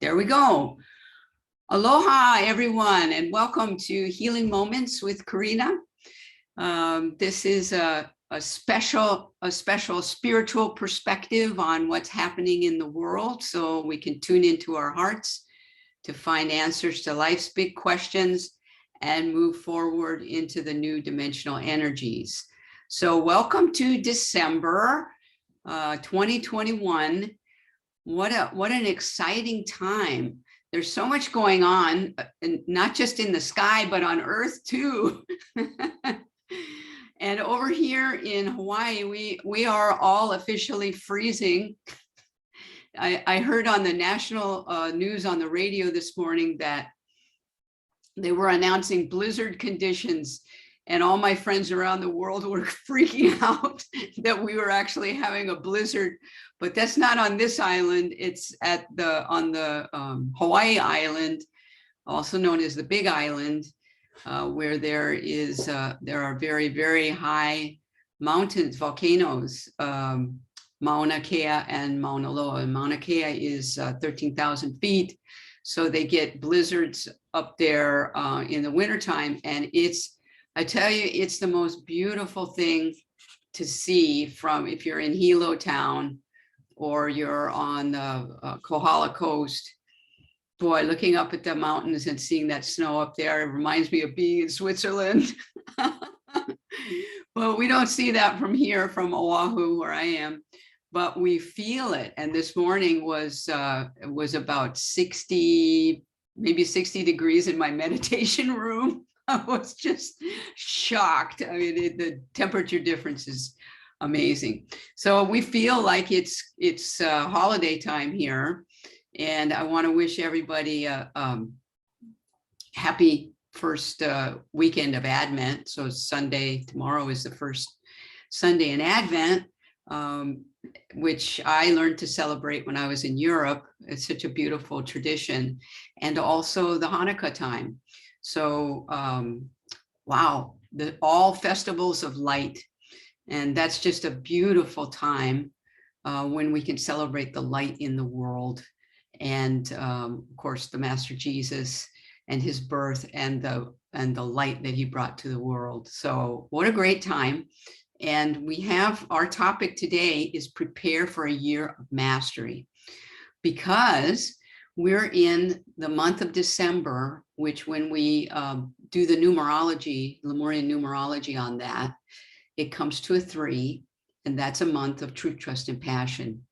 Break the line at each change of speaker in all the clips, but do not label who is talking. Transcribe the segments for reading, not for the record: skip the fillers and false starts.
There we go. Aloha, everyone, and welcome to Healing Moments with Karinna. This is a special spiritual perspective on what's happening in the world, so we can tune into our hearts to find answers to life's big questions and move forward into the new dimensional energies. So welcome to December 2021. What an exciting time. There's so much going on, not just in the sky, but on Earth too. And over here in Hawaii, we are all officially freezing. I heard on the national news on the radio this morning that they were announcing blizzard conditions, and all my friends around the world were freaking out that we were actually having a blizzard. But that's not on this island. It's on the Hawaii Island, also known as the Big Island, where there are very, very high mountains, volcanoes, Mauna Kea and Mauna Loa. And Mauna Kea is 13,000 feet. So they get blizzards up there in the wintertime. And I tell you, it's the most beautiful thing to see from, if you're in Hilo Town or you're on the Kohala Coast. Boy, looking up at the mountains and seeing that snow up there, it reminds me of being in Switzerland. Well, we don't see that from here, from Oahu, where I am, but we feel it. And this morning was about 60, maybe 60 degrees in my meditation room. I was just shocked. I mean, the temperature difference is amazing. So we feel like it's holiday time here, and I want to wish everybody a happy first weekend of Advent. So Sunday, tomorrow is the first Sunday in Advent, which I learned to celebrate when I was in Europe. It's such a beautiful tradition, and also the Hanukkah time. So wow, all festivals of light. And that's just a beautiful time when we can celebrate the light in the world. And of course, the Master Jesus and his birth and the light that he brought to the world. So what a great time. And we have, our topic today is prepare for a year of mastery, because we're in the month of December, which when we do the numerology, Lemurian numerology on that, it comes to a 3, and that's a month of truth, trust, and passion.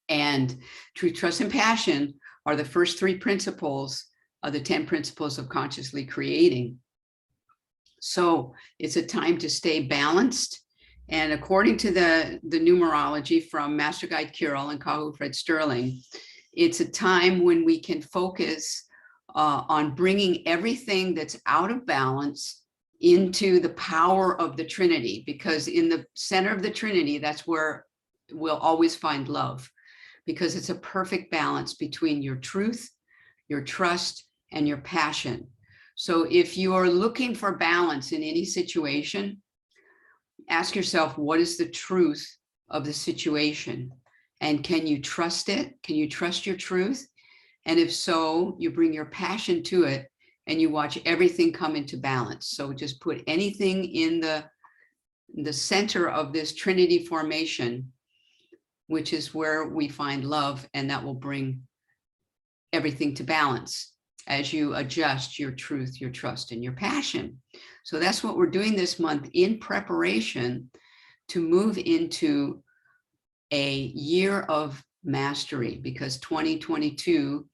And truth, trust, and passion are the first 3 principles of the 10 principles of consciously creating. So it's a time to stay balanced. And according to the numerology from Master Guide Kirill and Kahu Fred Sterling, it's a time when we can focus on bringing everything that's out of balance into the power of the Trinity, because in the center of the Trinity, that's where we'll always find love, because it's a perfect balance between your truth, your trust, and your passion. So if you are looking for balance in any situation, ask yourself, what is the truth of the situation? And can you trust it? Can you trust your truth? And if so, you bring your passion to it and you watch everything come into balance. So just put anything in the center of this Trinity formation, which is where we find love, and that will bring everything to balance as you adjust your truth, your trust, and your passion. So that's what we're doing this month in preparation to move into a year of mastery, because 2022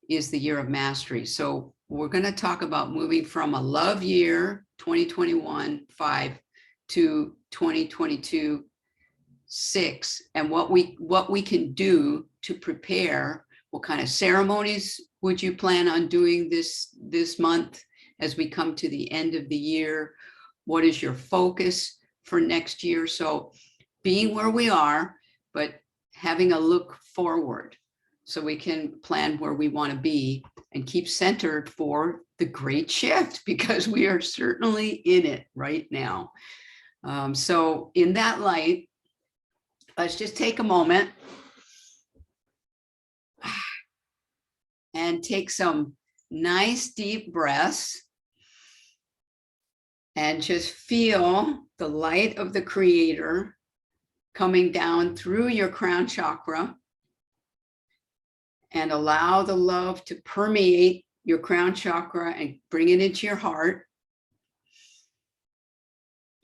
is the year of mastery. So we're going to talk about moving from a love year, 2021-5, to 2022-6, and what we can do to prepare. What kind of ceremonies would you plan on doing this month as we come to the end of the year? What is your focus for next year? So being where we are, but having a look forward so we can plan where we want to be and keep centered for the great shift, because we are certainly in it right now. So in that light, let's just take a moment and take some nice deep breaths and just feel the light of the Creator coming down through your crown chakra, and allow the love to permeate your crown chakra and bring it into your heart.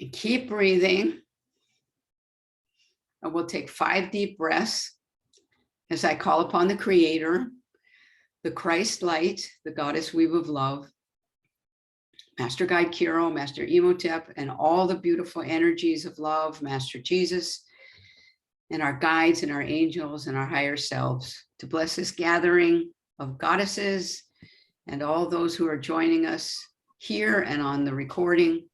And keep breathing. And we'll take 5 deep breaths as I call upon the Creator, the Christ light, the Goddess weave of love, Master Guide Kiro, Master Imhotep, and all the beautiful energies of love, Master Jesus, and our guides and our angels and our higher selves, to bless this gathering of goddesses and all those who are joining us here and on the recording,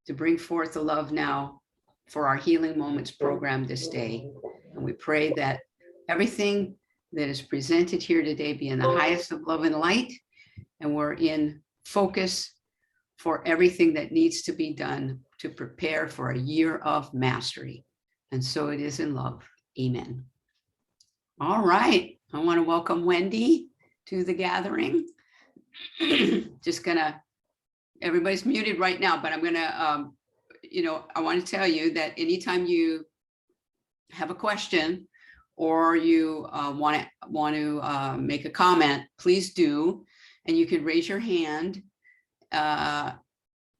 to bring forth the love now for our Healing Moments program this day. And we pray that everything that is presented here today be in the highest of love and light, and we're in focus for everything that needs to be done to prepare for a year of mastery. And so it is in love. Amen. All right. I want to welcome Wendy to the gathering. Just gonna, everybody's muted right now, but I'm gonna, I want to tell you that anytime you have a question or you want to make a comment, please do. And you can raise your hand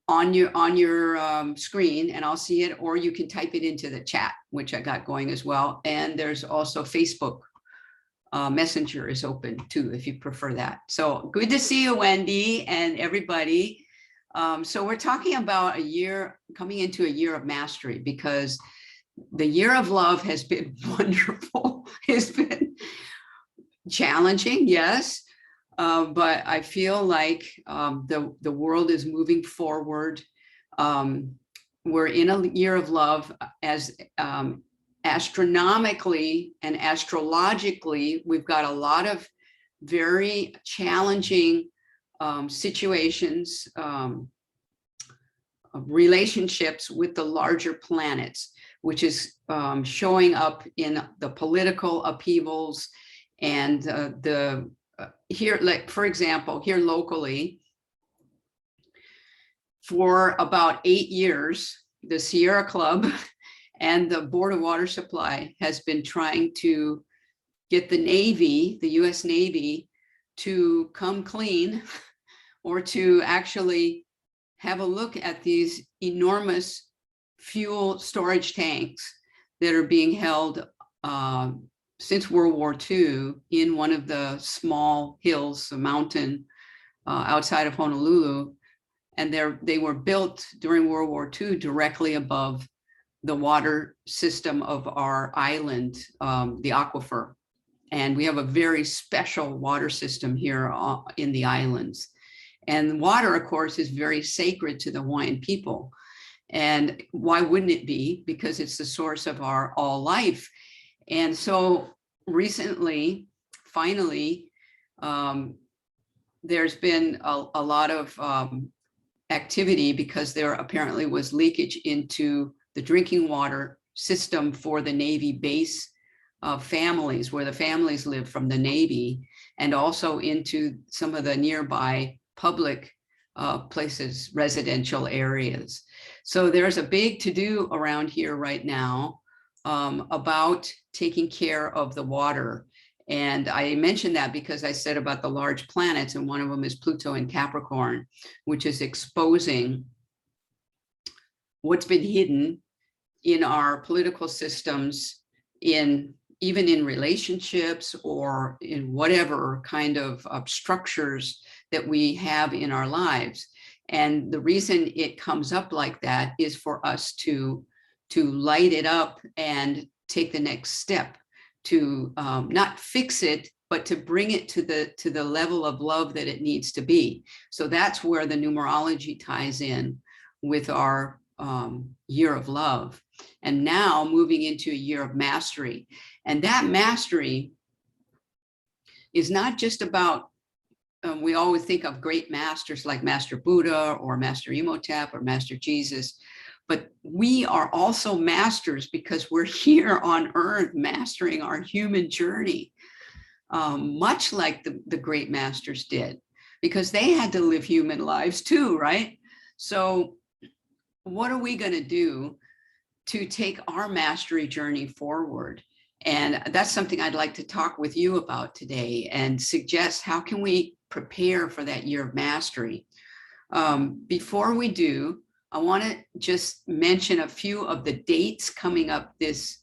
on your screen, and I'll see it, or you can type it into the chat, which I got going as well. And there's also Facebook Messenger is open too, if you prefer that. So good to see you, Wendy, and everybody. So we're talking about a year, coming into a year of mastery, because the year of love has been wonderful. It's been challenging, yes. But I feel like the world is moving forward. We're in a year of love, as astronomically and astrologically, we've got a lot of very challenging situations, relationships with the larger planets, which is showing up in the political upheavals and here, like, for example, here locally, for about 8 years, the Sierra Club and the Board of Water Supply has been trying to get the Navy, the US Navy, to come clean, or to actually have a look at these enormous fuel storage tanks that are being held since World War II in one of the small hills, a mountain outside of Honolulu. And they were built during World War II directly above the water system of our island, the aquifer. And we have a very special water system here in the islands. And water, of course, is very sacred to the Hawaiian people. And why wouldn't it be? Because it's the source of our all life. And so recently, finally, there's been a lot of activity, because there apparently was leakage into the drinking water system for the Navy base families, where the families live from the Navy, and also into some of the nearby public places, residential areas. So there's a big to-do around here right now about taking care of the water. And I mentioned that because I said about the large planets, and one of them is Pluto in Capricorn, which is exposing what's been hidden in our political systems, even in relationships, or in whatever kind of structures that we have in our lives. And the reason it comes up like that is for us to light it up and take the next step, to not fix it, but to bring it to the level of love that it needs to be. So that's where the numerology ties in with our year of love. And now moving into a year of mastery. And that mastery is not just about, we always think of great masters like Master Buddha or Master Imhotep or Master Jesus, but we are also masters because we're here on earth mastering our human journey. much like the great masters did, because they had to live human lives too, right? So what are we going to do to take our mastery journey forward? And that's something I'd like to talk with you about today and suggest how can we prepare for that year of mastery. Before we do, I want to just mention a few of the dates coming up this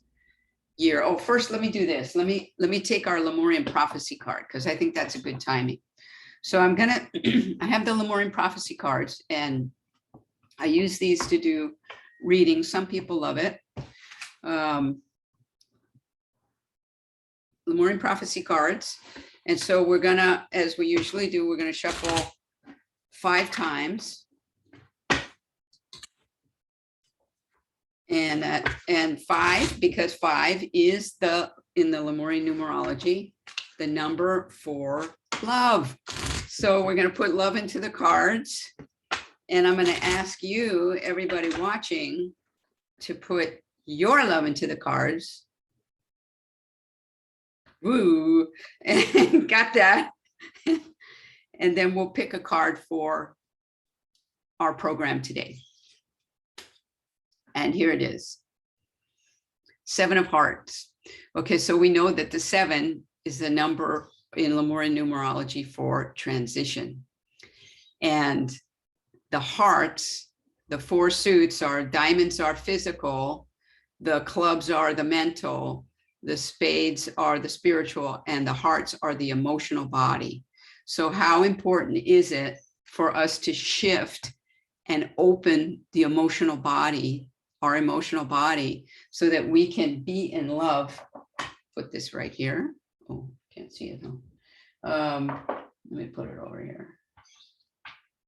year. Oh, first, let me do this. Let me take our Lemurian prophecy card, because I think that's a good timing. So I'm gonna, I have the Lemurian prophecy cards, and I use these to do readings. Some people love it. Lemurian prophecy cards. And so we're gonna, as we usually do, we're gonna shuffle 5 times. And 5, because 5 is in the Lemurian numerology, the number for love. So we're going to put love into the cards, and I'm going to ask you, everybody watching, to put your love into the cards. Woo, and got that. And then we'll pick a card for our program today. And here it is. 7 of Hearts. Okay, so we know that the 7 is the number in Lemurian numerology for transition. And the hearts, the 4 suits are, diamonds are physical, the clubs are the mental, the spades are the spiritual, and the hearts are the emotional body. So how important is it for us to shift and open the emotional body, our emotional body, so that we can be in love? Put this right here. Oh, can't see it though. Let me put it over here.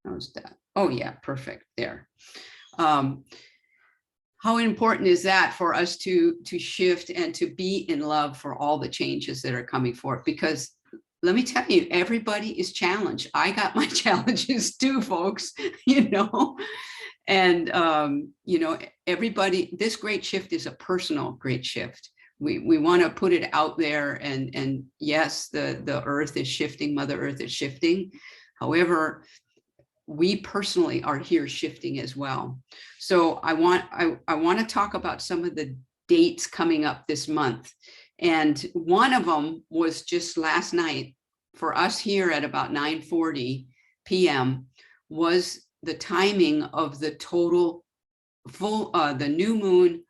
How's that? Oh yeah, perfect, there. How important is that for us to shift and to be in love for all the changes that are coming forth? Because let me tell you, everybody is challenged. I got my challenges too, folks, you know. And, you know, everybody, this great shift is a personal great shift. We want to put it out there, and yes, the earth is shifting, Mother Earth is shifting. However, we personally are here shifting as well. So I want to talk about some of the dates coming up this month. And one of them was just last night for us here at about 9:40 p.m. was the timing of the total full, the new moon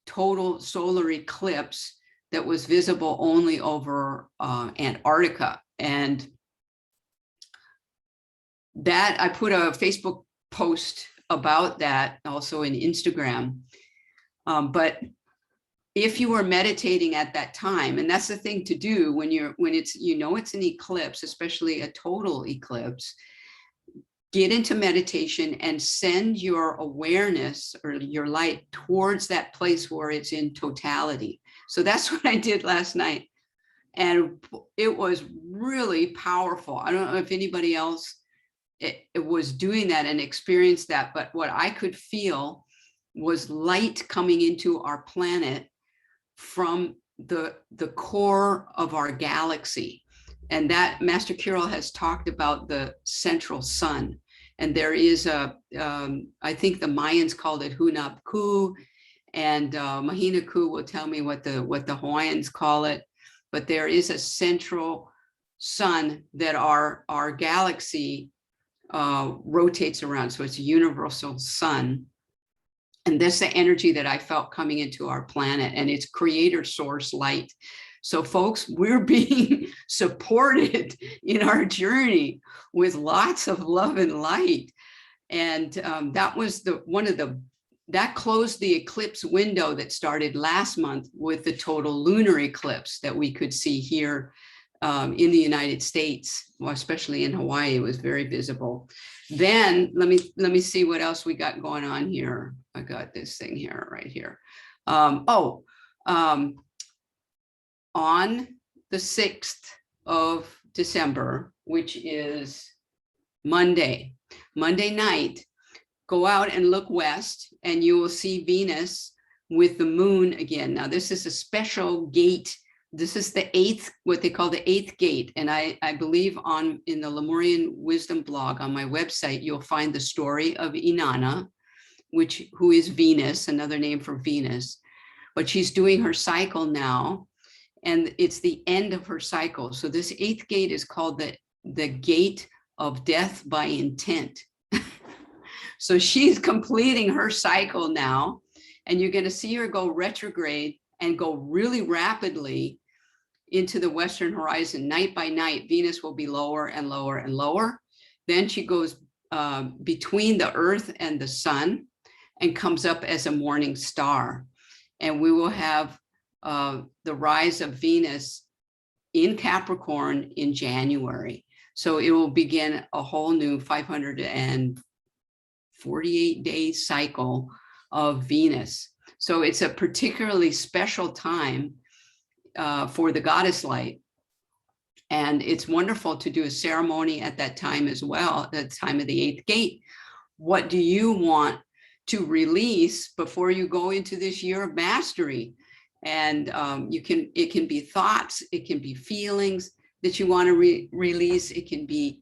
total solar eclipse that was visible only over Antarctica. And that, I put a Facebook post about that, also in Instagram. But if you were meditating at that time, and that's the thing to do when it's, you know, it's an eclipse, especially a total eclipse, get into meditation and send your awareness or your light towards that place where it's in totality. So that's what I did last night. And it was really powerful. I don't know if anybody else it was doing that and experienced that, but what I could feel was light coming into our planet from the core of our galaxy. And that Master Kirill has talked about the central sun. And there is a, I think the Mayans called it Hunab Ku, and Mahina Ku will tell me what the Hawaiians call it. But there is a central sun that our galaxy rotates around. So it's a universal sun. And that's the energy that I felt coming into our planet, and it's creator source light. So folks, we're being supported in our journey with lots of love and light. And that was that closed the eclipse window that started last month with the total lunar eclipse that we could see here in the United States, well, especially in Hawaii. It was very visible. Then let me see what else we got going on here. I got this thing here, right here. On the 6th of December, which is Monday night, go out and look west, and you will see Venus with the moon again. Now, this is a special gate This is the eighth, what they call the eighth gate. And I believe in the Lemurian Wisdom blog on my website, you'll find the story of Inanna, who is Venus, another name for Venus, but she's doing her cycle now, and it's the end of her cycle. So this eighth gate is called the gate of death by intent. So she's completing her cycle now, and you're going to see her go retrograde and go really rapidly into the western horizon. Night by night, Venus will be lower and lower and lower. Then she goes between the earth and the sun and comes up as a morning star. And we will have the rise of Venus in Capricorn in January. So it will begin a whole new 548-day cycle of Venus. So it's a particularly special time for the goddess light. And it's wonderful to do a ceremony at that time as well, at the time of the eighth gate. What do you want to release before you go into this year of mastery? And it can be thoughts, it can be feelings that you want to release. It can be,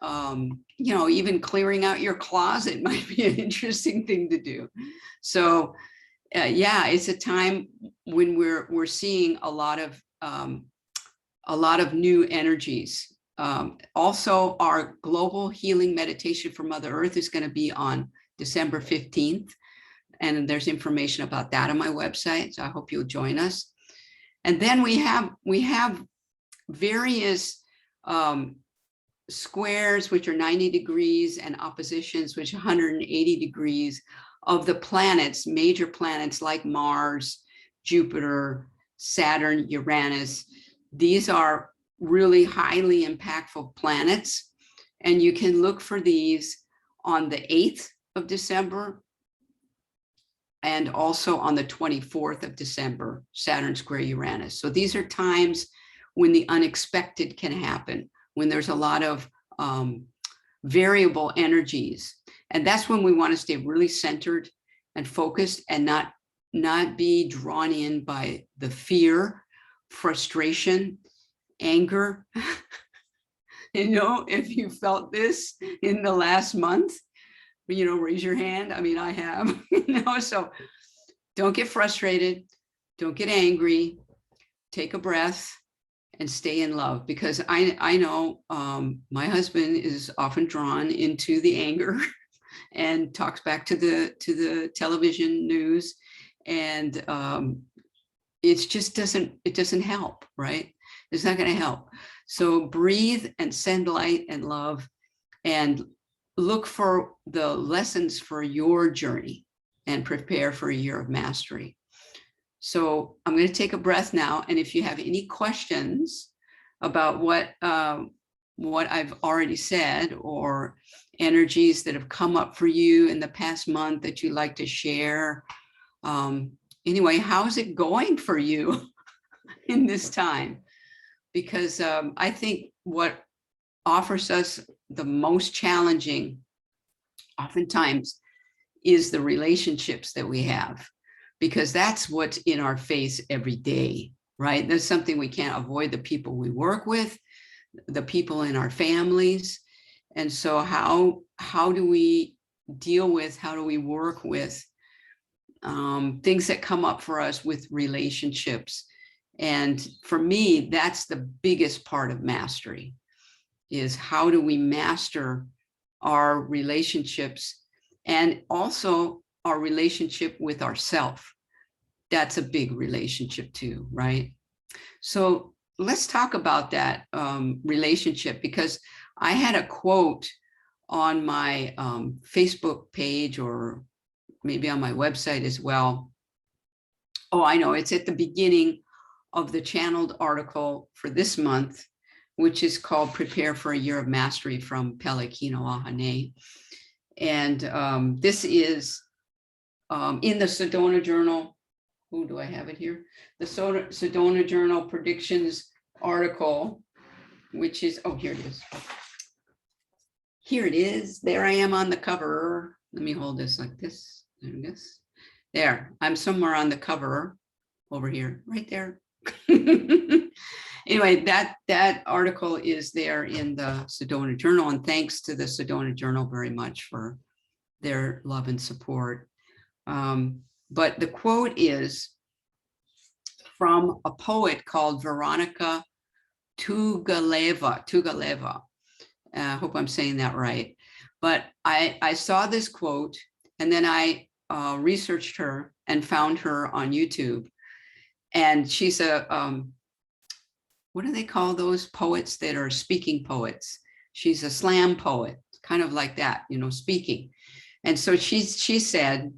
even clearing out your closet might be an interesting thing to do. So it's a time when we're seeing a lot of new energies. Also, our global healing meditation for Mother Earth is going to be on December 15th. And there's information about that on my website. So I hope you'll join us. And then we have various squares, which are 90 degrees, and oppositions, which are 180 degrees, of the planets, major planets like Mars, Jupiter, Saturn, Uranus. These are really highly impactful planets. And you can look for these on the 8th of December and also on the 24th of December, Saturn square Uranus. So these are times when the unexpected can happen, when there's a lot of variable energies. And that's when we want to stay really centered and focused and not be drawn in by the fear, frustration, anger. If you felt this in the last month, raise your hand. I mean, I have, so don't get frustrated. Don't get angry. Take a breath and stay in love, because I know my husband is often drawn into the anger and talks back to the television news, and it just doesn't help, right? It's not going to help. So breathe and send light and love, and look for the lessons for your journey and prepare for a year of mastery. So I'm going to take a breath now. And if you have any questions about what I've already said, or energies that have come up for you in the past month that you'd like to share, anyway, how's it going for you in this time? Because I think what offers us the most challenging oftentimes is the relationships that we have, because that's what's in our face every day, right? There's something we can't avoid: the people we work with, the people in our families. And so how do we deal with, how do we work with things that come up for us with relationships? And for me, that's the biggest part of mastery, is how do we master our relationships, and also our relationship with ourself. That's a big relationship too, right? So let's talk about that relationship, because I had a quote on my Facebook page, or maybe on my website as well. Oh, I know, it's at the beginning of the channeled article for this month, which is called Prepare for a Year of Mastery from Pele Kino Ahane. And this is in the Sedona Journal. Who do I have it here? The Sedona Journal predictions article, which is, oh, here it is. Here it is. There I am on the cover. Let me hold this like this. There it is. There, I'm somewhere on the cover over here, right there. Anyway, that article is there in the Sedona Journal, and thanks to the Sedona Journal very much for their love and support. But the quote is from a poet called Vironika Tugaleva. I hope I'm saying that right. But I saw this quote, and then I researched her and found her on YouTube. And she's a, what do they call those poets that are speaking poets? She's a slam poet, kind of like that, you know, speaking. And so she said,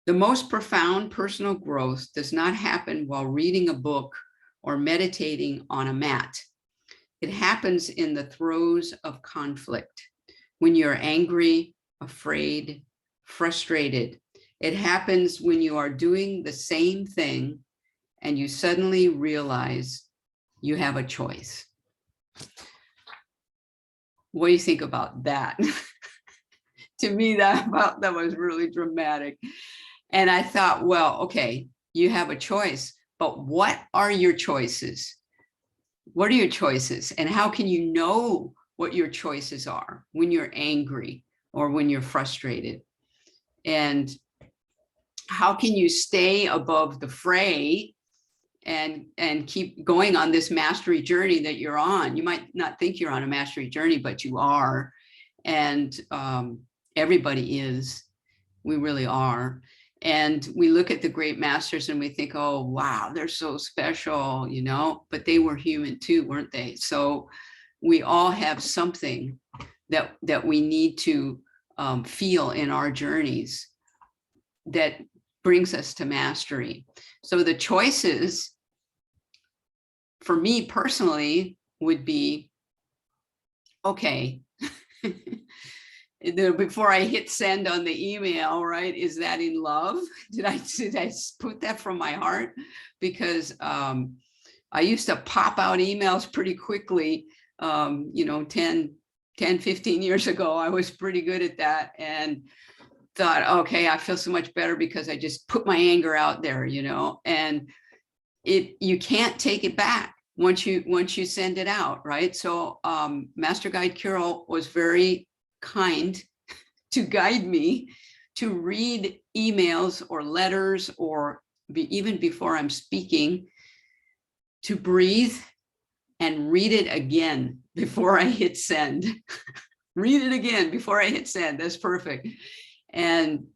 the most profound personal growth does not happen while reading a book or meditating on a mat. It happens in the throes of conflict, when you're angry, afraid, frustrated. It happens when you are doing the same thing and you suddenly realize you have a choice. What do you think about that? To me, that was really dramatic. And I thought, well, okay, you have a choice, but what are your choices? What are your choices? And how can you know what your choices are when you're angry or when you're frustrated? And how can you stay above the fray and keep going on this mastery journey that you're on? You might not think you're on a mastery journey, but you are. And everybody is. We really are. And we look at the great masters and we think, oh, wow, they're so special, you know, but they were human too, weren't they? So we all have something that we need to feel in our journeys that brings us to mastery. So the choices for me personally would be, okay, before I hit send on the email, right? Is that in love? Did I put that from my heart? Because I used to pop out emails pretty quickly. You know, 10, 15 years ago, I was pretty good at that, and thought, okay, I feel so much better because I just put my anger out there, you know, and you can't take it back once you send it out, right? So Master Guide Carol was very kind to guide me to read emails or letters, or even before I'm speaking, to breathe and read it again before I hit send. Read it again before I hit send. That's perfect. And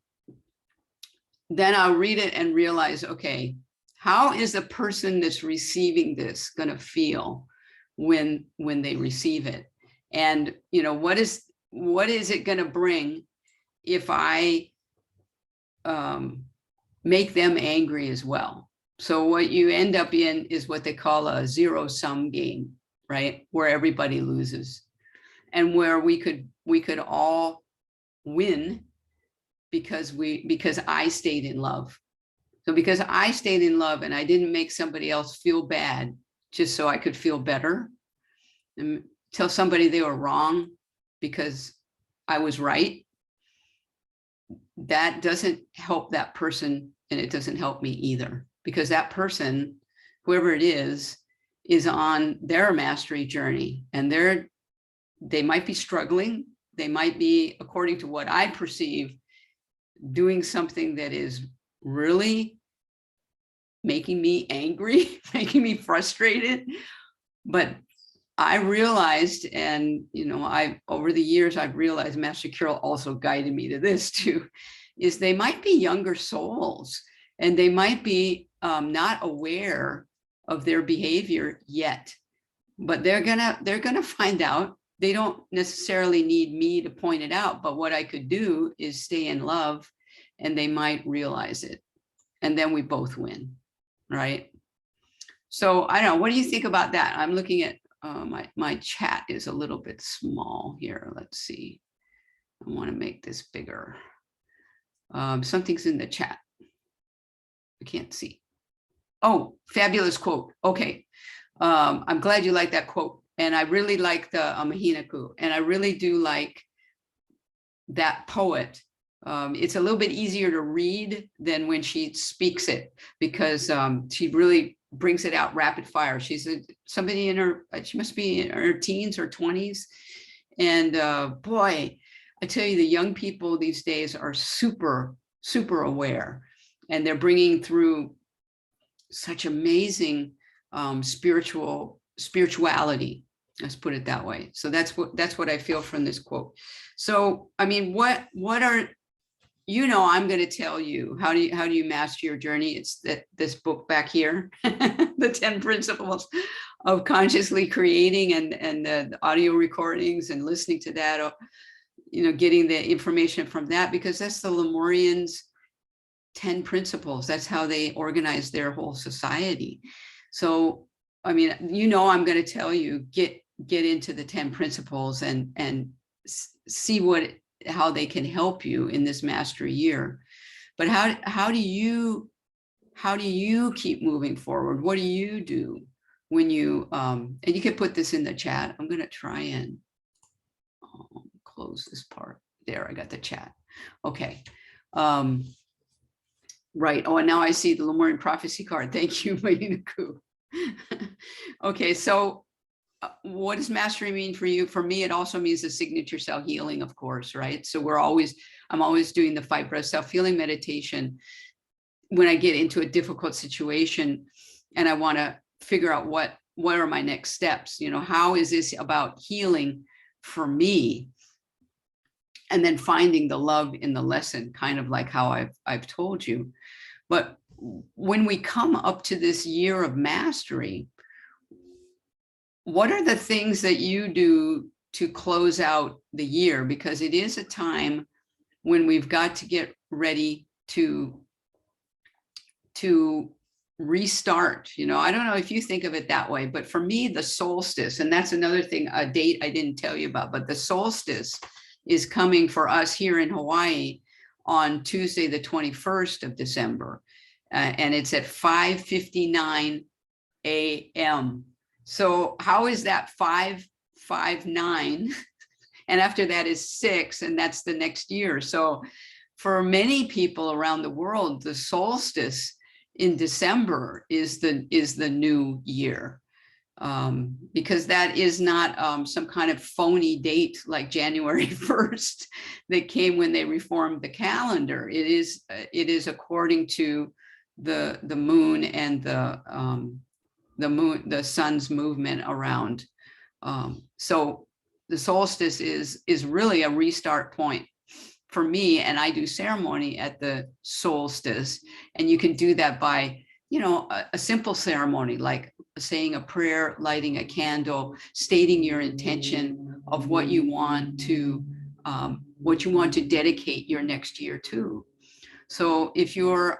then I'll read it and realize, okay, how is the person that's receiving this going to feel when they receive it? And, you know, what is it going to bring if I make them angry as well? So what you end up in is what they call a zero-sum game, right? Where everybody loses, and where we could all win because I stayed in love. So because I stayed in love and I didn't make somebody else feel bad just so I could feel better and tell somebody they were wrong because I was right, that doesn't help that person, and it doesn't help me either, because that person, whoever it is on their mastery journey, and they might be struggling. They might be, according to what I perceive, doing something that is really making me angry, making me frustrated. But I realized, and you know, over the years I've realized, Master Carol also guided me to this too, is they might be younger souls, and they might be not aware of their behavior yet, but they're gonna find out. They don't necessarily need me to point it out, but what I could do is stay in love, and they might realize it, and then we both win, right? So I don't know, what do you think about that? I'm looking at my chat is a little bit small here. Let's see. I want to make this bigger. Something's in the chat. I can't see. Oh, fabulous quote. Okay. I'm glad you like that quote. And I really like the Mahinaku. And I really do like that poet It's a little bit easier to read than when she speaks it, because she really brings it out rapid fire. She's somebody in her, she must be in her teens or 20s. And boy, I tell you, the young people these days are super, super aware, and they're bringing through such amazing spirituality. Let's put it that way. So that's what I feel from this quote. So, I mean, what are, I'm going to tell you, how do you master your journey? It's this book back here, the 10 principles of consciously creating, and the audio recordings and listening to that, getting the information from that, because that's the Lemurians' 10 principles. That's how they organize their whole society. So, I mean, I'm going to tell you, get into the 10 principles and see how they can help you in this mastery year. But how do you keep moving forward? What do you do when you, and you can put this in the chat. I'm going to try and close this part. There, I got the chat. Okay. Right. Oh, and now I see the Lemurian prophecy card. Thank you, Vironika. Okay. So what does mastery mean for you? For me, it also means the signature cell healing, of course, right? So I'm always doing the 5 breath self-healing meditation when I get into a difficult situation and I want to figure out what are my next steps? How is this about healing for me? And then finding the love in the lesson, kind of like how I've told you. But when we come up to this year of mastery, what are the things that you do to close out the year? Because it is a time when we've got to get ready to restart. I don't know if you think of it that way, but for me, the solstice, and that's another thing, a date I didn't tell you about, but the solstice is coming for us here in Hawaii on Tuesday, the 21st of December. And it's at 5:59 a.m. So how is that 5:59? And after that is 6, and that's the next year. So for many people around the world, the solstice in December is the new year. Because that is not some kind of phony date like January 1st that came when they reformed the calendar. It is according to the moon and the sun's movement around. So the solstice is really a restart point for me, and I do ceremony at the solstice, and you can do that by a simple ceremony like saying a prayer, lighting a candle, stating your intention of what you want to dedicate your next year to. So if you're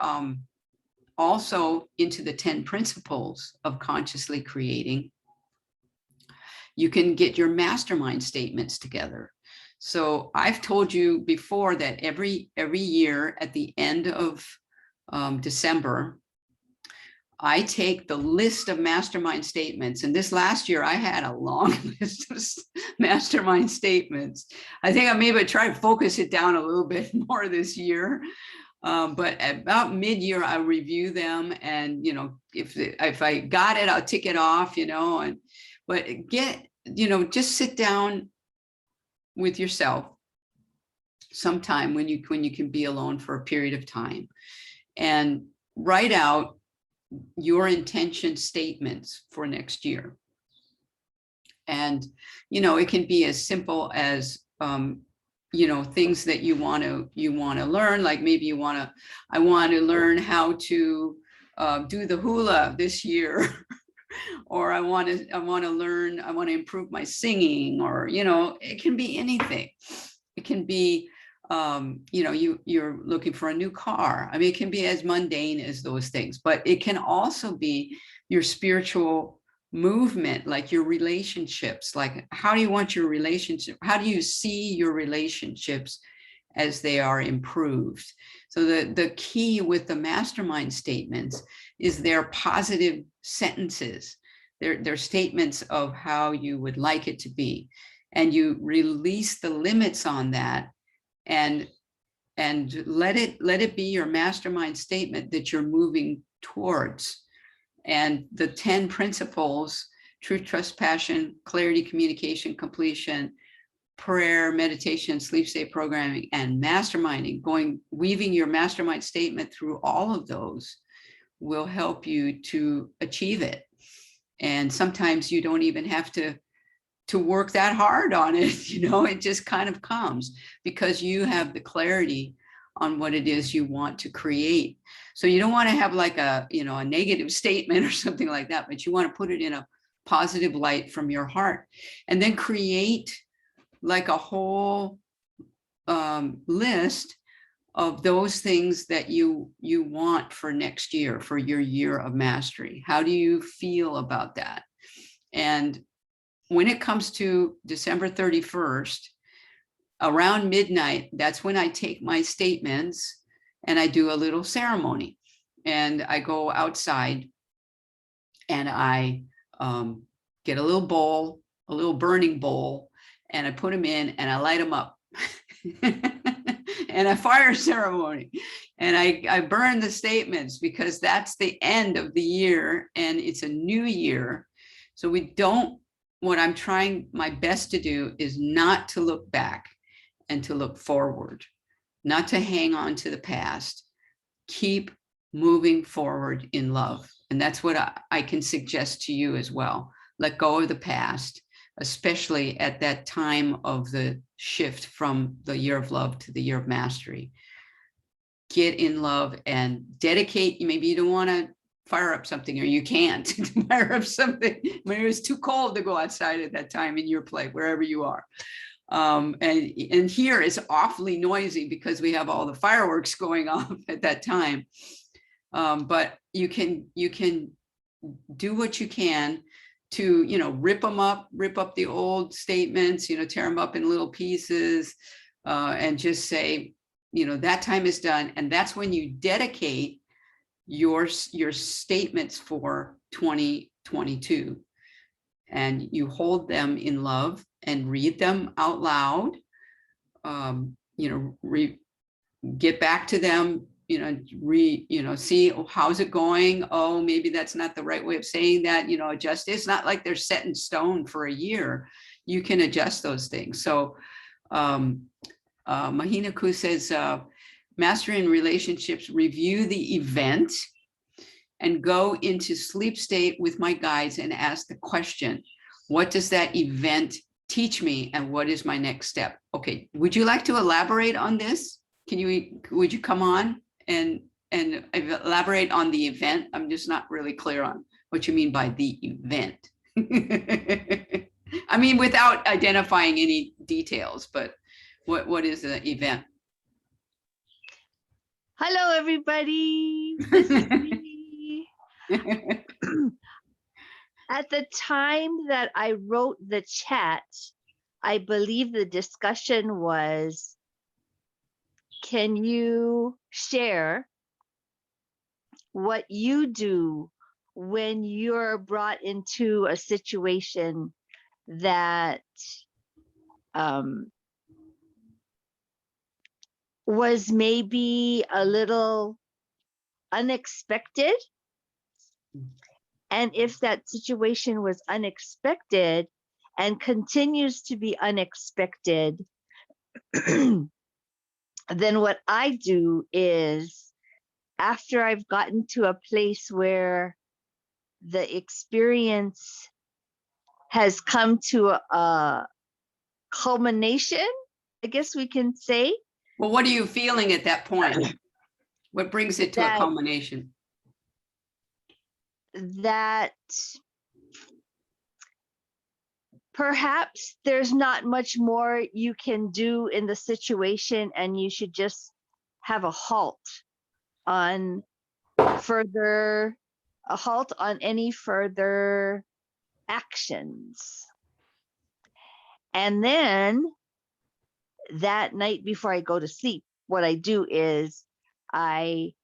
also into the 10 principles of consciously creating, you can get your mastermind statements together. So I've told you before that every year at the end of December, I take the list of mastermind statements. And this last year, I had a long list of mastermind statements. I think I maybe try to focus it down a little bit more this year. But about mid-year, I review them. And, if I got it, I'll tick it off, but just sit down with yourself sometime when you can be alone for a period of time and write out your intention statements for next year. And, it can be as simple as, things that you want to learn, like maybe I want to learn how to do the hula this year, or I want to improve my singing, or, it can be anything. It can be, you're looking for a new car. I mean, it can be as mundane as those things, but it can also be your spiritual movement, like your relationships, like how do you want your relationship? How do you see your relationships as they are improved? So the key with the mastermind statements is their positive sentences. They're statements of how you would like it to be. And you release the limits on that and and let it be your mastermind statement that you're moving towards. And the 10 principles: truth, trust, passion, clarity, communication, completion, prayer, meditation, sleep state programming, and masterminding, weaving your mastermind statement through all of those will help you to achieve it. And sometimes you don't even have to work that hard on it. It just kind of comes because you have the clarity on what it is you want to create. So you don't want to have like a negative statement or something like that, but you want to put it in a positive light from your heart, and then create like a whole list of those things that you want for next year, for your year of mastery. How do you feel about that? And when it comes to December 31st, around midnight, that's when I take my statements and I do a little ceremony. And I go outside and I get a little bowl, a little burning bowl, and I put them in and I light them up. And a fire ceremony. And I burn the statements because that's the end of the year and it's a new year. So what I'm trying my best to do is not to look back and to look forward, not to hang on to the past. Keep moving forward in love. And that's what I can suggest to you as well. Let go of the past, especially at that time of the shift from the year of love to the year of mastery. Get in love and dedicate. Maybe you don't want to fire up something, or you can't fire up something. Maybe it's too cold to go outside at that time in your place, wherever you are. And here it's awfully noisy because we have all the fireworks going off at that time. But you can do what you can to, rip up the old statements, tear them up in little pieces, and just say, that time is done. And that's when you dedicate your statements for 2022. And you hold them in love and read them out loud, get back to them, see how's it going. Oh, maybe that's not the right way of saying that, adjust. It's not like they're set in stone for a year. You can adjust those things. So Mahina Ku says, master in relationships, review the event and go into sleep state with my guides and ask the question, what does that event teach me and what is my next step? Okay, would you like to elaborate on this? Would you come on and elaborate on the event? I'm just not really clear on what you mean by the event. I mean, without identifying any details, but what is the event?
Hello, everybody. This is me. At the time that I wrote the chat, I believe the discussion was, can you share what you do when you're brought into a situation that was maybe a little unexpected? And if that situation was unexpected and continues to be unexpected, then what I do is, after I've gotten to a place where the experience has come to a culmination, I guess we can say.
Well, what are you feeling at that point? What brings it to a culmination?
That perhaps there's not much more you can do in the situation, and you should just have a halt on any further actions. And then that night before I go to sleep, what I do is I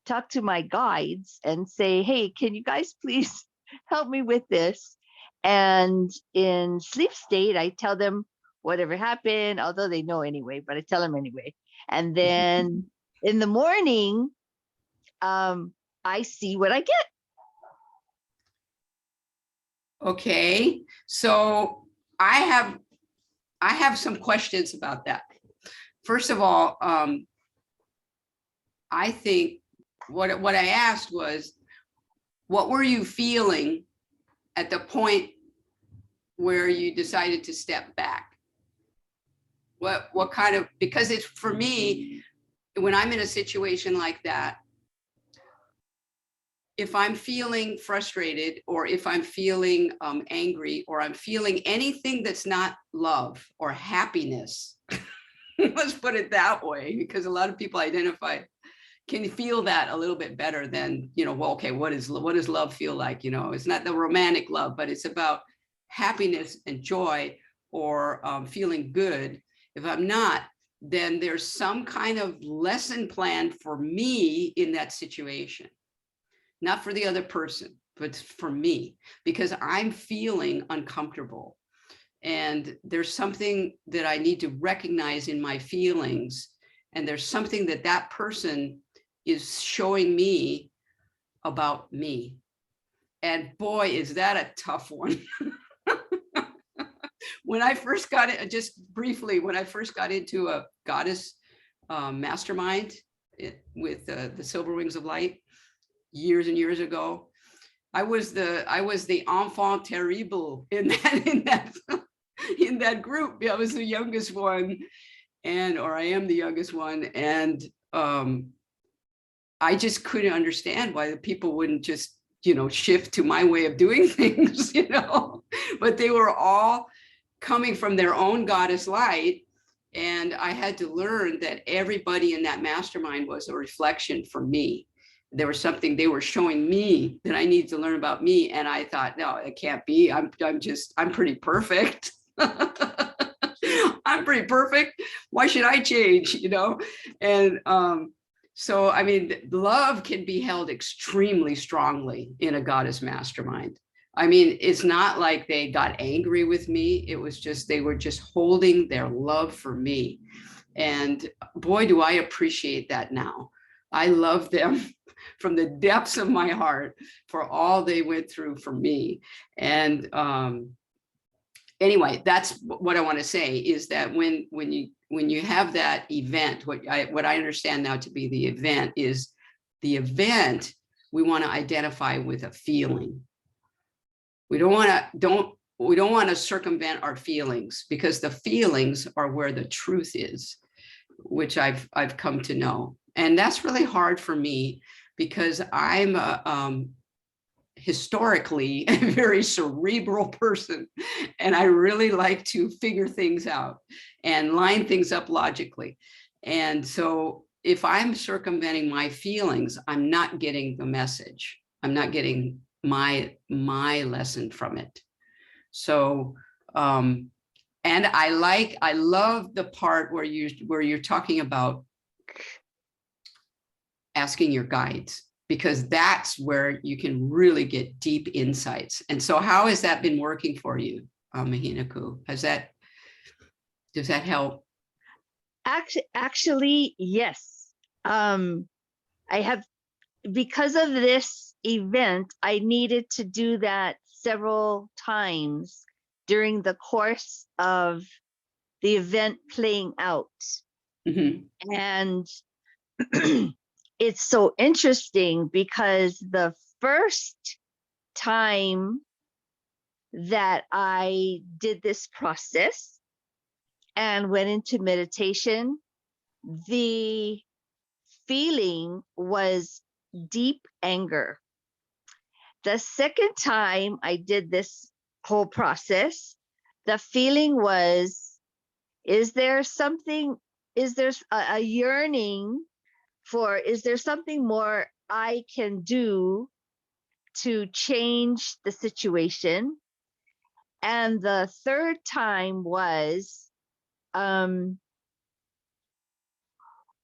talk to my guides and say, hey, can you guys please help me with this? And in sleep state, I tell them whatever happened, although they know anyway, but I tell them anyway. And then in the morning, I see what I get.
Okay, so I have some questions about that. First of all, I think what I asked was, what were you feeling at the point where you decided to step back? What kind of, because it's, for me, when I'm in a situation like that, if I'm feeling frustrated, or if I'm feeling angry, or I'm feeling anything that's not love or happiness, let's put it that way, because a lot of people can feel that a little bit better than, well, okay, what does love feel like? It's not the romantic love, but it's about happiness and joy, or feeling good. If I'm not, then there's some kind of lesson plan for me in that situation. Not for the other person, but for me, because I'm feeling uncomfortable. And there's something that I need to recognize in my feelings. And there's something that that person is showing me about me. And boy, is that a tough one. When I first got it, just briefly, when I first got into a goddess mastermind with the Silver Wings of Light, years and years ago, I was the enfant terrible in that group. I was the youngest one, or I am the youngest one, and I just couldn't understand why the people wouldn't just shift to my way of doing things, but they were all coming from their own goddess light. And I had to learn that everybody in that mastermind was a reflection for me. There was something they were showing me that I need to learn about me. And I thought, no, it can't be. I'm pretty perfect. I'm pretty perfect. Why should I change? And so, I mean, love can be held extremely strongly in a goddess mastermind. I mean, it's not like they got angry with me. It was just, they were just holding their love for me. And boy, do I appreciate that now. I love them from the depths of my heart for all they went through for me. And anyway, that's what I want to say, is that when you have that event, what I understand now to be the event is the event we want to identify with a feeling. We don't want to circumvent our feelings, because the feelings are where the truth is, which I've come to know. And that's really hard for me, because I'm historically a very cerebral person, and I really like to figure things out and line things up logically. And so if I'm circumventing my feelings, I'm not getting the message. I'm not getting my lesson from it. So and I love the part where you're talking about asking your guides, because that's where you can really get deep insights. And so how has that been working for you, Mahinaku? Does that help?
Actually, yes. I have, because of this event, I needed to do that several times during the course of the event playing out. Mm-hmm. And it's so interesting, because the first time that I did this process and went into meditation, the feeling was deep anger. The second time I did this whole process, the feeling was, is there a yearning for, is there something more I can do to change the situation? And the third time was,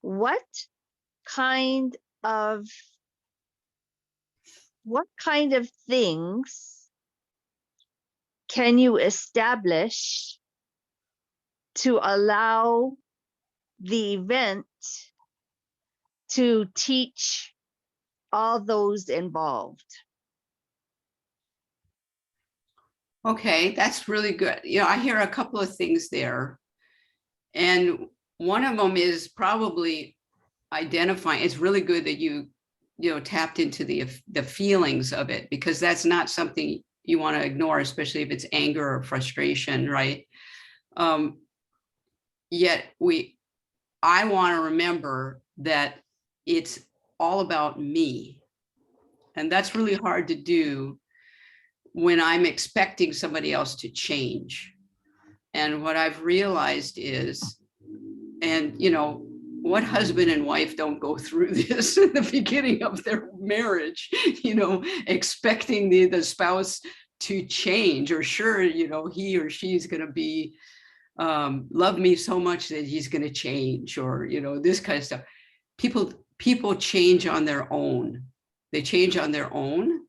what kind of things can you establish to allow the event to teach all those involved.
Okay, that's really good. You know, I hear a couple of things there. And one of them is probably identifying. It's really good that you tapped into the feelings of it, because that's not something you want to ignore, especially if it's anger or frustration, right? Yet I want to remember that it's all about me. And that's really hard to do when I'm expecting somebody else to change. And what I've realized is, and what husband and wife don't go through this in the beginning of their marriage, expecting the spouse to change, or sure, he or she's going to be love me so much that he's going to change, or this kind of stuff. People change on their own. They change on their own.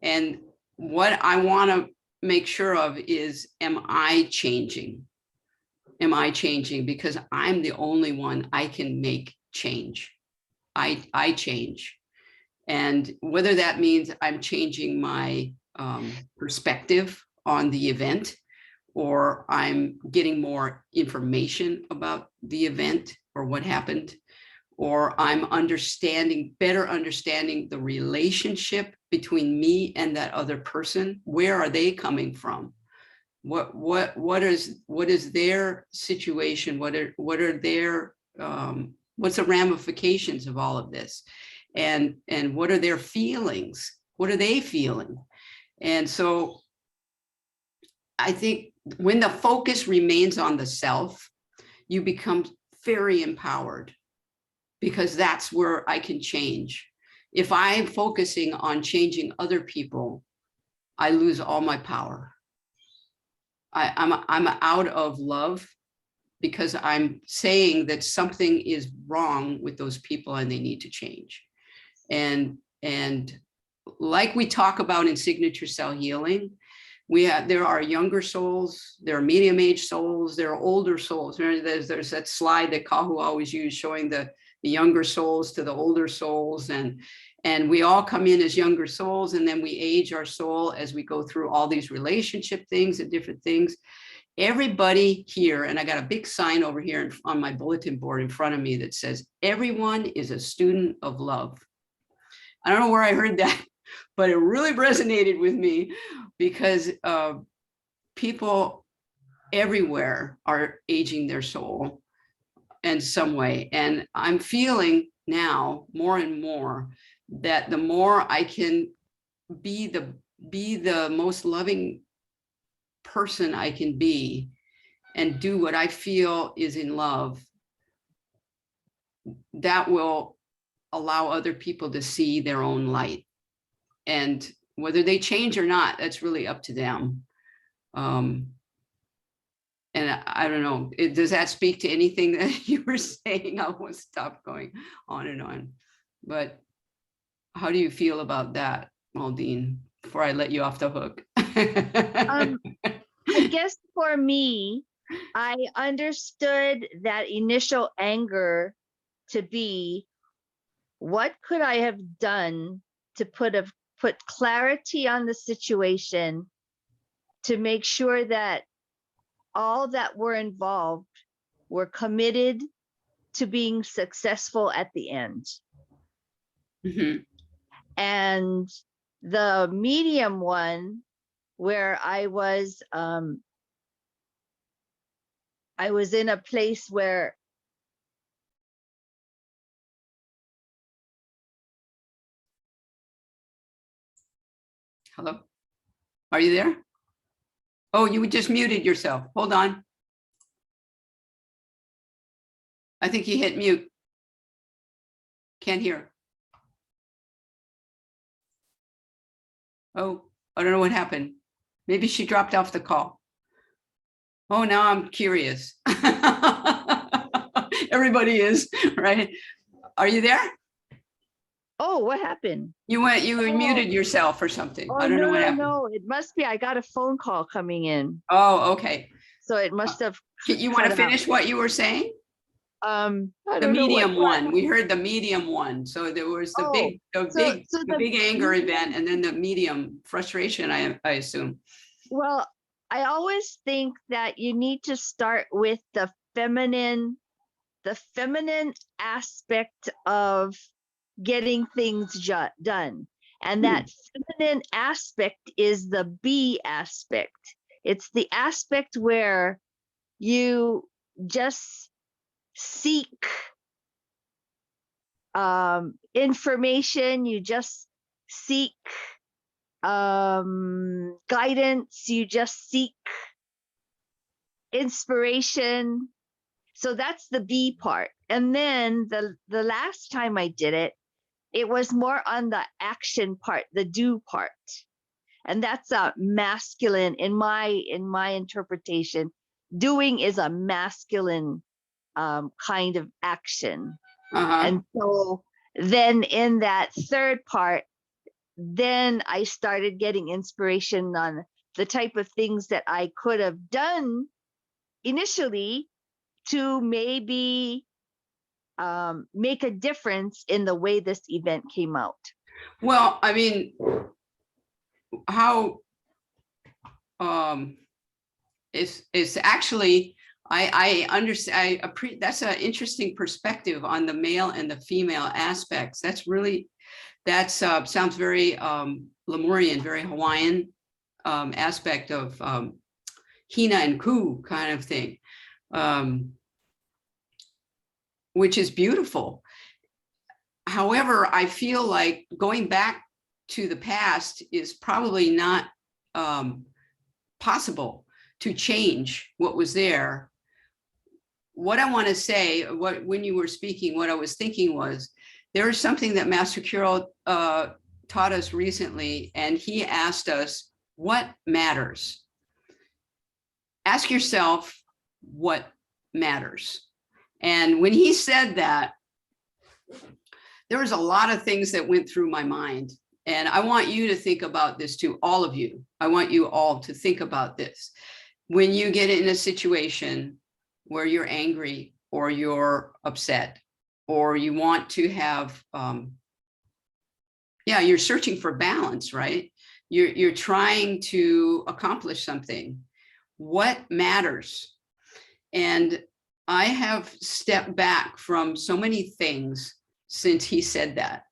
And what I want to make sure of is, am I changing? Am I changing? Because I'm the only one I can make change. I change. And whether that means I'm changing my perspective on the event, or I'm getting more information about the event or what happened, or I'm better understanding the relationship between me and that other person. Where are they coming from? What is their situation? What are their what's the ramifications of all of this? And what are their feelings? What are they feeling? And so I think when the focus remains on the self, you become very empowered, because that's where I can change. If I'm focusing on changing other people, I lose all my power. I'm out of love, because I'm saying that something is wrong with those people and they need to change. And like we talk about in signature cell healing, there are younger souls, there are medium-aged souls, there are older souls. There's that slide that Kahu always used, showing the younger souls to the older souls, and we all come in as younger souls, and then we age our soul as we go through all these relationship things and different things. Everybody here, and I got a big sign over here on my bulletin board in front of me that says, everyone is a student of love. I don't know where I heard that, but it really resonated with me, because people everywhere are aging their soul in some way. And I'm feeling now more and more that the more I can be the most loving person I can be, and do what I feel is in love, that will allow other people to see their own light. And whether they change or not, that's really up to them. And I don't know, does that speak to anything that you were saying? I won't stop going on and on. But how do you feel about that, Maldine, before I let you off the hook?
I guess for me, I understood that initial anger to be, what could I have done to put clarity on the situation, to make sure that all that were involved were committed to being successful at the end.
Mm-hmm.
And the medium one, where I was in a place where
Hello, are you there? Oh, you just muted yourself. Hold on. I think you hit mute. Can't hear. Oh, I don't know what happened. Maybe she dropped off the call. Oh, now I'm curious. Everybody is, right? Are you there?
oh, what happened?
You muted yourself or something.
Oh,
I don't know what happened.
No, it must be, I got a phone call coming in.
Oh, okay.
So it must have.
You want to finish what you were saying?
I
The
don't know what
medium
part.
one. We heard the medium one. So there was the
Oh,
the big anger event, and then the medium frustration, I assume.
well, I always think that you need to start with the feminine aspect of getting things done. And that feminine aspect is the B aspect. It's the aspect where you just seek information, you just seek guidance, you just seek inspiration. So that's the B part. And then the last time I did it, it was more on the action part, the do part. And that's a masculine in my interpretation. Doing is a masculine kind of action. And so then in that third part, then I started getting inspiration on the type of things that I could have done initially to maybe make a difference in the way this event came out.
Well, I mean, how it's actually, I understand. That's an interesting perspective on the male and the female aspects. That's really, sounds very Lemurian, very Hawaiian aspect of Hina and Ku kind of thing, which is beautiful. However, I feel like going back to the past is probably not possible to change what was there. What I want to say, when you were speaking, what I was thinking was, there is something that Master Kiro taught us recently, and he asked us, what matters? Ask yourself what matters. And when he said that, there was a lot of things that went through my mind. And I want you to think about this too, all of you. I want you all to think about this. When you get in a situation where you're angry or you're upset, or you want to have, you're searching for balance, right? You're trying to accomplish something. What matters? And I have stepped back from so many things since he said that,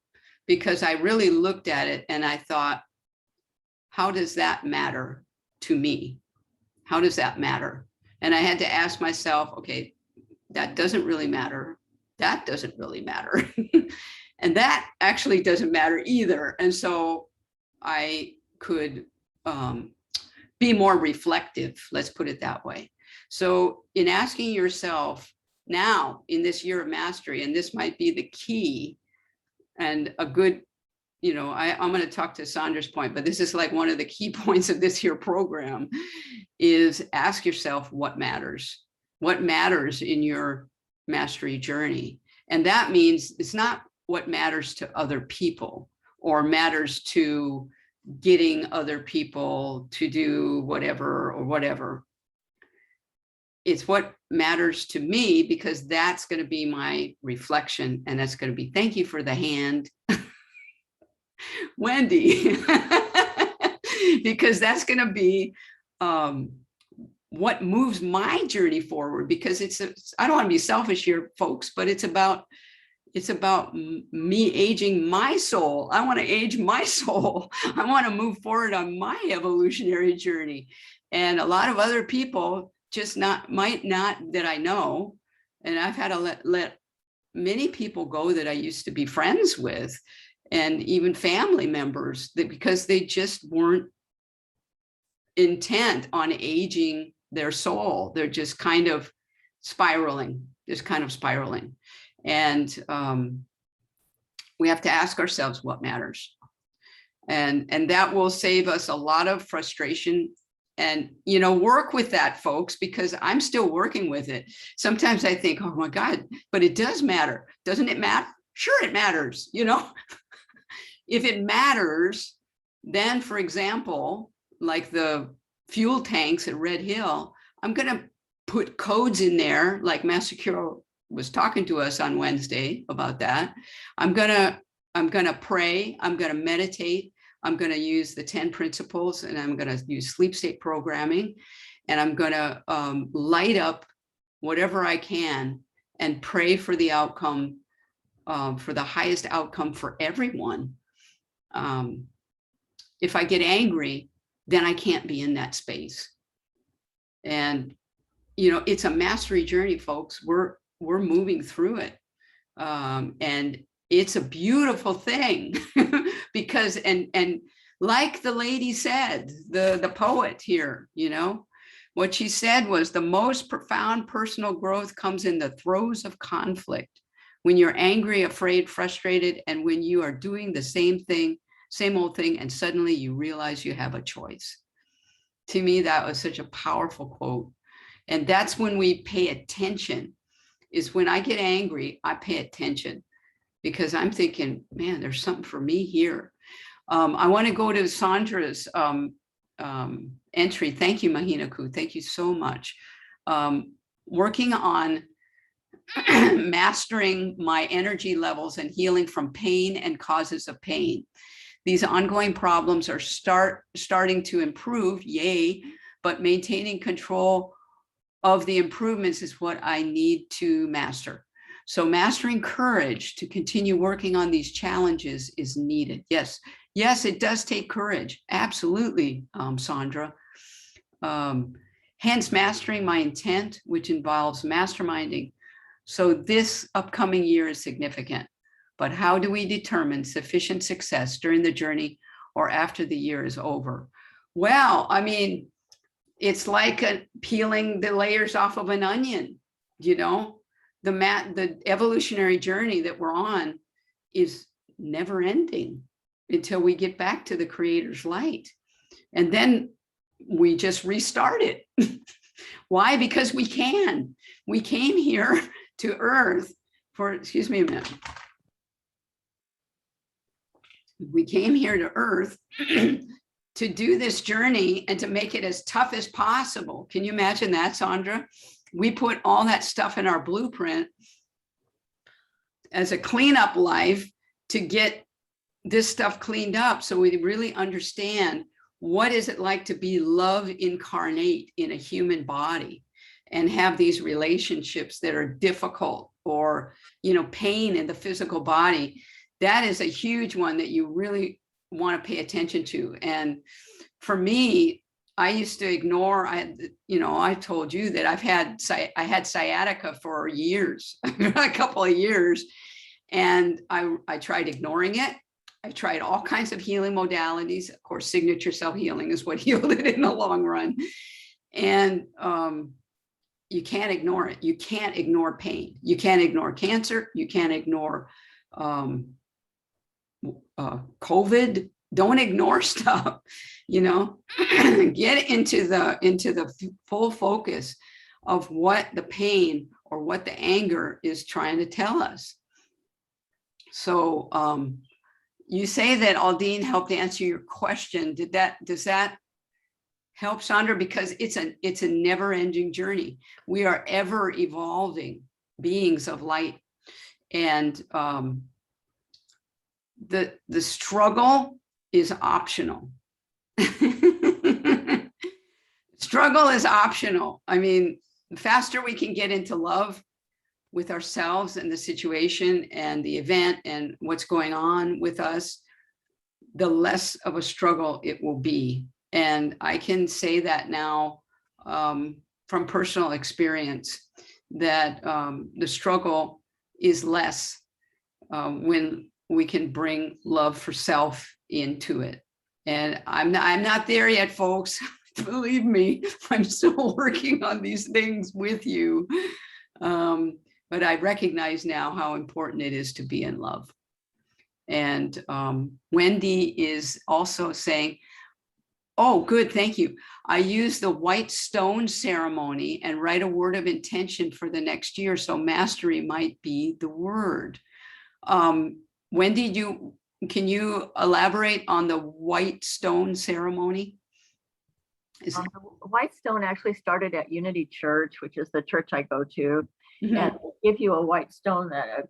because I really looked at it and I thought, how does that matter to me? How does that matter? And I had to ask myself, okay, that doesn't really matter. That doesn't really matter. And that actually doesn't matter either. And so I could be more reflective, let's put it that way. So in asking yourself now in this year of mastery, and this might be the key and a good, I'm going to talk to Sandra's point, but this is like one of the key points of this here program, is ask yourself what matters. What matters in your mastery journey? And that means it's not what matters to other people or matters to getting other people to do whatever or whatever. It's what matters to me, because that's going to be my reflection. And that's going to be, thank you for the hand, Wendy, because that's going to be what moves my journey forward. Because I don't want to be selfish here, folks, but it's about me aging my soul. I want to age my soul. I want to move forward on my evolutionary journey. And a lot of other people just might not that I know. And I've had to let many people go that I used to be friends with, and even family members, because they just weren't intent on aging their soul. They're just kind of spiraling, And we have to ask ourselves what matters. And that will save us a lot of frustration. And, work with that, folks, because I'm still working with it. Sometimes I think, oh my God, but it does matter. Doesn't it matter? Sure, it matters. If it matters, then, for example, like the fuel tanks at Red Hill, I'm going to put codes in there, like Master Kiro was talking to us on Wednesday about that. I'm gonna pray, I'm gonna meditate, I'm gonna use the 10 principles, and I'm gonna use sleep state programming, and I'm gonna light up whatever I can and pray for the outcome, for the highest outcome for everyone. If I get angry, then I can't be in that space. And, you know, it's a mastery journey, folks. We're moving through it. And it's a beautiful thing because, and like the lady said, the poet here, you know, what she said was the most profound personal growth comes in the throes of conflict. When you're angry, afraid, frustrated, and when you are doing the same thing, same old thing, and suddenly you realize you have a choice. To me, that was such a powerful quote. And that's when we pay attention, is when I get angry, I pay attention because I'm thinking, man, there's something for me here. I want to go to Sandra's entry. Thank you, Mahinaku. Thank you so much. Working on mastering my energy levels and healing from pain and causes of pain. These ongoing problems are starting to improve, yay, but maintaining control of the improvements is what I need to master. So mastering courage to continue working on these challenges is needed. Yes, yes, it does take courage. Absolutely, Sandra. Hence mastering my intent, which involves masterminding. So this upcoming year is significant. But how do we determine sufficient success during the journey or after the year is over? Well, I mean, it's like peeling the layers off of an onion, you know, the evolutionary journey that we're on is never ending until we get back to the Creator's light. And then we just restart it. Why? Because we can. We came here to Earth for, excuse me a minute. We came here to Earth to do this journey and to make it as tough as possible. Can you imagine that, Sandra? We put all that stuff in our blueprint as a cleanup life to get this stuff cleaned up so we really understand what is it like to be love incarnate in a human body and have these relationships that are difficult, or, you know, pain in the physical body. That is a huge one that you really want to pay attention to. And for me, I used to ignore, I told you that I had sciatica for years, a couple of years, and I tried ignoring it. I tried all kinds of healing modalities. Of course, signature self-healing is what healed it in the long run. And you can't ignore it. You can't ignore pain. You can't ignore cancer. You can't ignore COVID. Don't ignore stuff, you know. Get into the full focus of what the pain or what the anger is trying to tell us. So you say that Aldine helped answer your question. Does that help, Sandra? Because it's a never-ending journey. We are ever evolving beings of light, and the struggle is optional. Struggle is optional. I mean, the faster we can get into love with ourselves and the situation and the event and what's going on with us, the less of a struggle it will be. And I can say that now from personal experience, that the struggle is less when we can bring love for self into it. And I'm not there yet, folks. Believe me, I'm still working on these things with you. But I recognize now how important it is to be in love. And Wendy is also saying, oh, good, thank you. I use the white stone ceremony and write a word of intention for the next year. So mastery might be the word. Wendy, can you elaborate on the white stone ceremony?
The white stone actually started at Unity Church, which is the church I go to. and give you a white stone that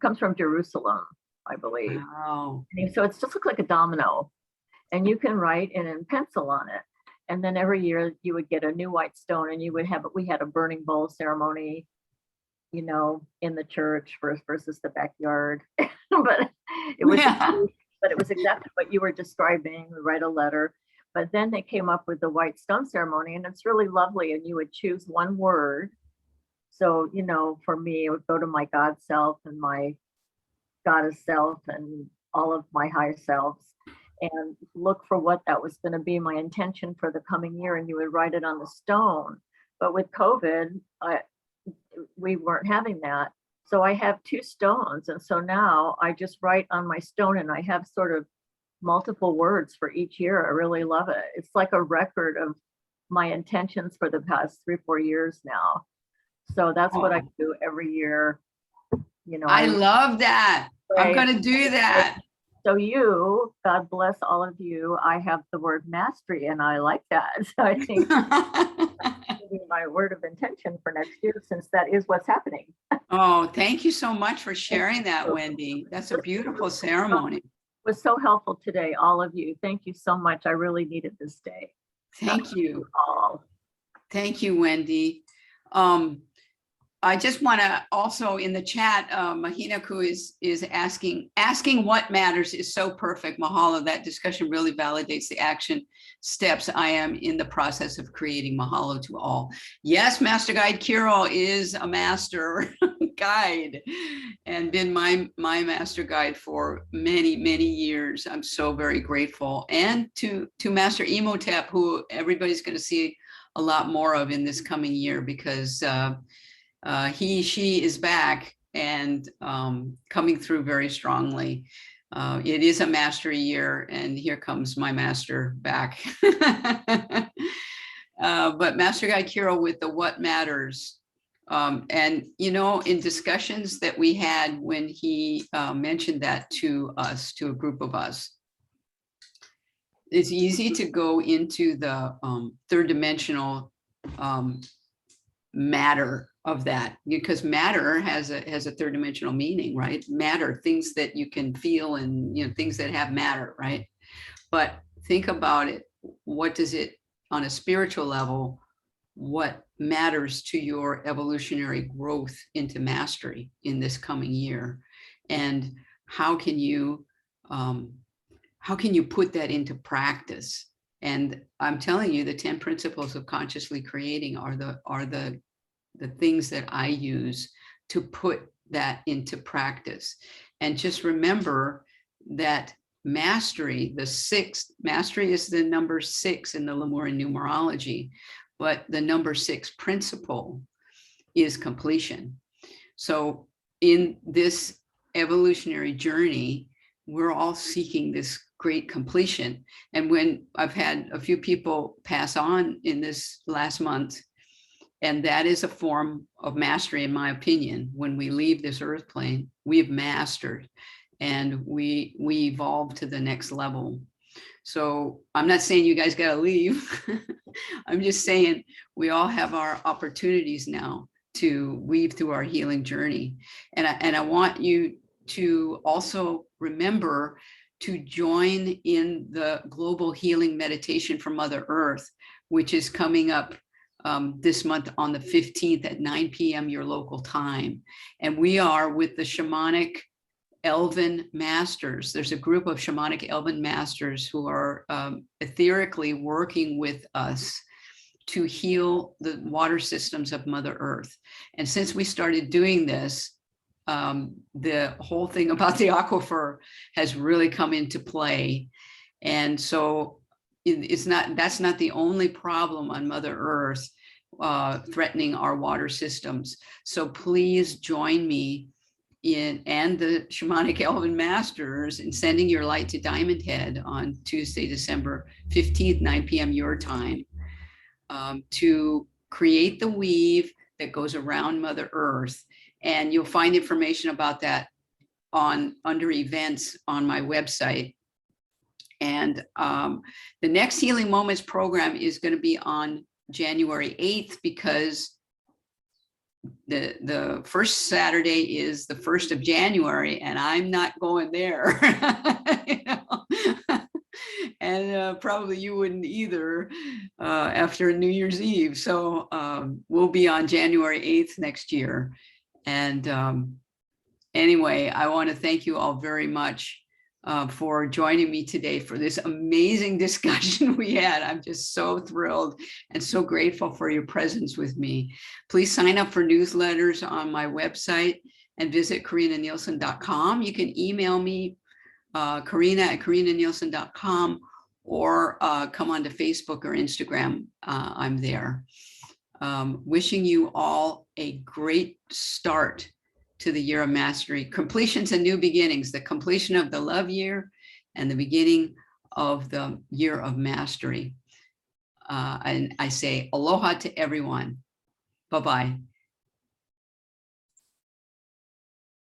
comes from Jerusalem, I believe.
Wow.
And so it's just looks like a domino, and you can write in pencil on it. And then every year you would get a new white stone, and we had a burning bowl ceremony, in the church versus the backyard. But it was, but it was exactly what you were describing. We write a letter, but then they came up with the white stone ceremony, and it's really lovely. And you would choose one word. So, for me, it would go to my God self and my goddess self and all of my higher selves, and look for what that was going to be my intention for the coming year. And you would write it on the stone. But with COVID, we weren't having that. So I have 2 stones. And so now I just write on my stone, and I have sort of multiple words for each year. I really love it. It's like a record of my intentions for the past 3-4 years now. So that's what I do every year.
I love that. I'm going to do that.
So God bless all of you. I have the word mastery, and I like that. So I think that's my word of intention for next year, since that is what's happening.
Oh, thank you so much for sharing that, Wendy. That's a beautiful ceremony.
It was so helpful today, all of you. Thank you so much. I really needed this day.
Thank you.
All.
Thank you, Wendy. I just want to also in the chat, Mahinaku is asking what matters is so perfect. Mahalo, that discussion really validates the action steps. I am in the process of creating. Mahalo to all. Yes, Master Guide Kirill is a master guide and been my master guide for many, many years. I'm so very grateful. And to Master Imhotep, who everybody's going to see a lot more of in this coming year, because she is back and coming through very strongly. It is a mastery year, and here comes my master back. But Master Guy Kirill with the what matters. And, in discussions that we had when he mentioned that to us, to a group of us, it's easy to go into the third dimensional matter of that, because matter has a third dimensional meaning, right? Matter, things that you can feel, and things that have matter, right? But think about it. What does it, on a spiritual level, what matters to your evolutionary growth into mastery in this coming year? And how can you put that into practice? And I'm telling you, the 10 principles of consciously creating are the things that I use to put that into practice. And just remember that mastery, mastery is the number 6 in the Lemurian numerology, but the number 6 principle is completion. So in this evolutionary journey, we're all seeking this great completion. And when I've had a few people pass on in this last month, and that is a form of mastery, in my opinion. When we leave this earth plane, we've mastered, and we evolve to the next level. So I'm not saying you guys got to leave. I'm just saying we all have our opportunities now to weave through our healing journey. And I want you to also remember to join in the global healing meditation for Mother Earth, which is coming up this month on the 15th at 9 p.m. your local time. And we are with the shamanic Elven masters. There's a group of shamanic Elven masters who are etherically working with us to heal the water systems of Mother Earth. And since we started doing this, the whole thing about the aquifer has really come into play. And so that's not the only problem on Mother Earth threatening our water systems. So please join me and the shamanic Elven masters in sending your light to Diamond Head on Tuesday, December 15th, 9 p.m. your time, to create the weave that goes around Mother Earth. And you'll find information about that under events on my website. And the next Healing Moments program is going to be on January 8th, because the first Saturday is the 1st of January, and I'm not going there. You know? And probably you wouldn't either after New Year's Eve. So we'll be on January 8th next year. And anyway, I want to thank you all very much for joining me today for this amazing discussion we had. I'm just so thrilled and so grateful for your presence with me. Please sign up for newsletters on my website and visit KarinnaNielsen.com. You can email me, Karinna@KarinnaNielsen.com, or come onto Facebook or Instagram. I'm there. Wishing you all a great start to the year of mastery, completions and new beginnings, the completion of the love year and the beginning of the year of mastery. And I say aloha to everyone. Bye-bye.